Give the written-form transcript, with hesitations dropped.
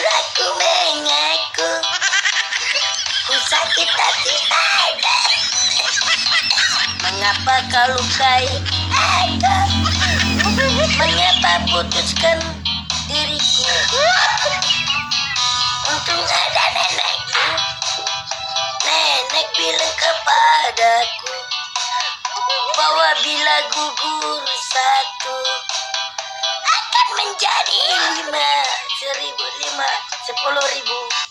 Aku mengaku ku sakit hati ada. Mengapa kau lukai aku? Mengapa putuskan diriku? Untung ada nenekku. Nenek bilang kepadaku bahwa bila gugur satu akan menjadi 10.000.